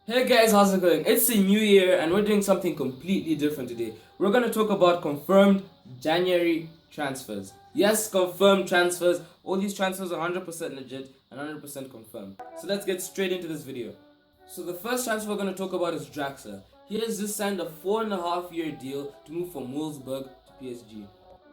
Hey guys, how's it going? It's a new year and we're doing something completely different today. We're going to talk about confirmed January transfers. Yes, confirmed transfers. All these transfers are 100% legit and 100% confirmed. So let's get straight into this video. So the first transfer we're going to talk about is Draxler. He has just signed a 4.5 year deal to move from Wolfsburg to PSG.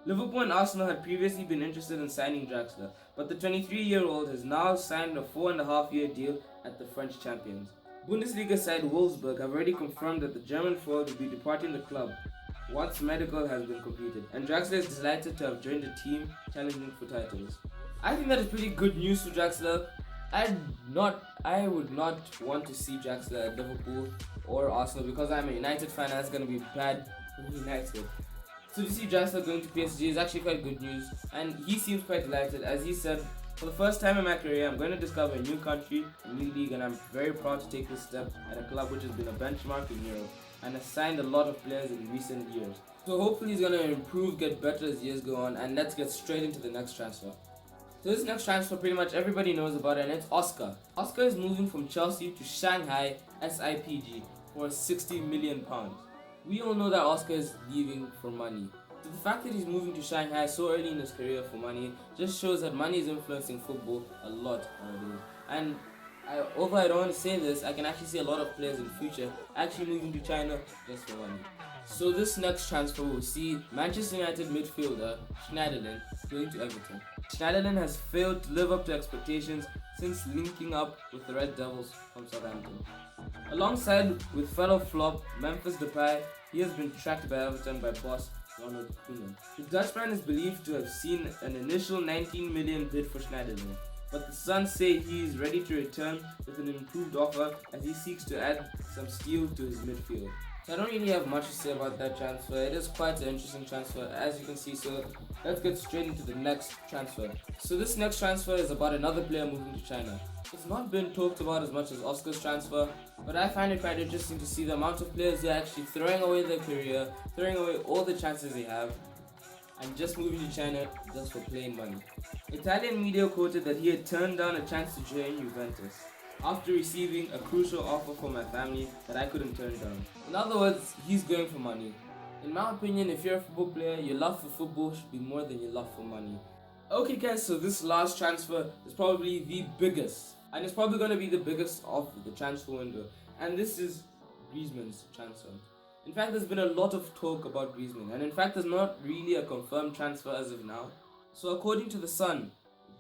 Liverpool and Arsenal had previously been interested in signing Draxler, but the 23-year-old has now signed a 4.5 year deal at the French champions. Bundesliga side Wolfsburg have already confirmed that the German forward will be departing the club once medical has been completed, and Draxler is delighted to have joined a team challenging for titles. I think that is pretty good news for Draxler. I would not want to see Draxler at Liverpool or Arsenal because I'm a United fan and it's going to be bad for United. So to see Draxler going to PSG is actually quite good news, and he seems quite delighted. As he said, for the first time in my career, I'm going to discover a new country, a new league, and I'm very proud to take this step at a club which has been a benchmark in Europe and has signed a lot of players in recent years. So hopefully he's going to improve, get better as years go on, and let's get straight into the next transfer. So this next transfer pretty much everybody knows about it, and it's Oscar. Oscar is moving from Chelsea to Shanghai SIPG for £60 million. We all know that Oscar is leaving for money. So the fact that he's moving to Shanghai so early in his career for money just shows that money is influencing football a lot nowadays. And although I don't want to say this, I can actually see a lot of players in the future actually moving to China just for money. So this next transfer will see Manchester United midfielder Schneiderlin going to Everton. Schneiderlin has failed to live up to expectations since linking up with the Red Devils from Southampton. Alongside with fellow flop Memphis Depay, he has been tracked by Everton by boss Ronald Koeman. The Dutchman is believed to have seen an initial 19 million bid for Schneiderlin, but the Suns say he is ready to return with an improved offer as he seeks to add some steel to his midfield. So I don't really have much to say about that transfer. It is quite an interesting transfer as you can see, so let's get straight into the next transfer. So this next transfer is about another player moving to China. It's not been talked about as much as Oscar's transfer, but I find it quite interesting to see the amount of players who are actually throwing away their career, throwing away all the chances they have, and just moving to China just for plain money. Italian media quoted that he had turned down a chance to join Juventus after receiving a crucial offer from my family that I couldn't turn down. In other words, he's going for money. In my opinion, if you're a football player, your love for football should be more than your love for money. Okay guys, so this last transfer is probably the biggest, and it's probably going to be the biggest of the transfer window, and this is Griezmann's transfer. In fact, there's been a lot of talk about Griezmann, and in fact there's not really a confirmed transfer as of now. So according to The Sun,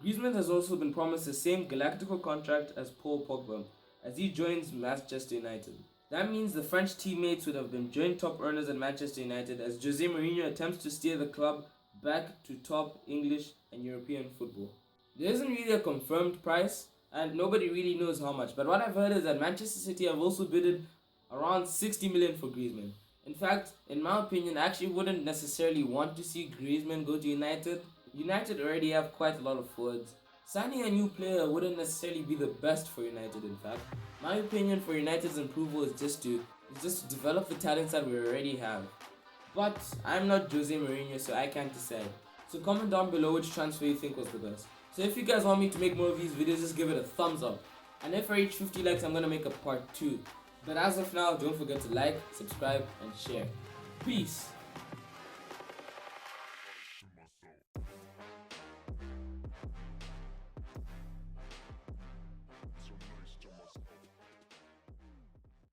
Griezmann has also been promised the same Galactical contract as Paul Pogba as he joins Manchester United. That means the French teammates would have been joint top earners at Manchester United as Jose Mourinho attempts to steer the club back to top English and European football. There isn't really a confirmed price and nobody really knows how much, but what I've heard is that Manchester City have also bidded around 60 million for Griezmann. In fact, in my opinion, I actually wouldn't necessarily want to see Griezmann go to United. United already have quite a lot of forwards. Signing a new player wouldn't necessarily be the best for United, in fact. My opinion for United's approval is just to develop the talents that we already have. But I'm not Jose Mourinho, so I can't decide. So comment down below which transfer you think was the best. So if you guys want me to make more of these videos, just give it a thumbs up. And if I reach 50 likes, I'm gonna make a part 2. But as of now, don't forget to like, subscribe, and share. Peace!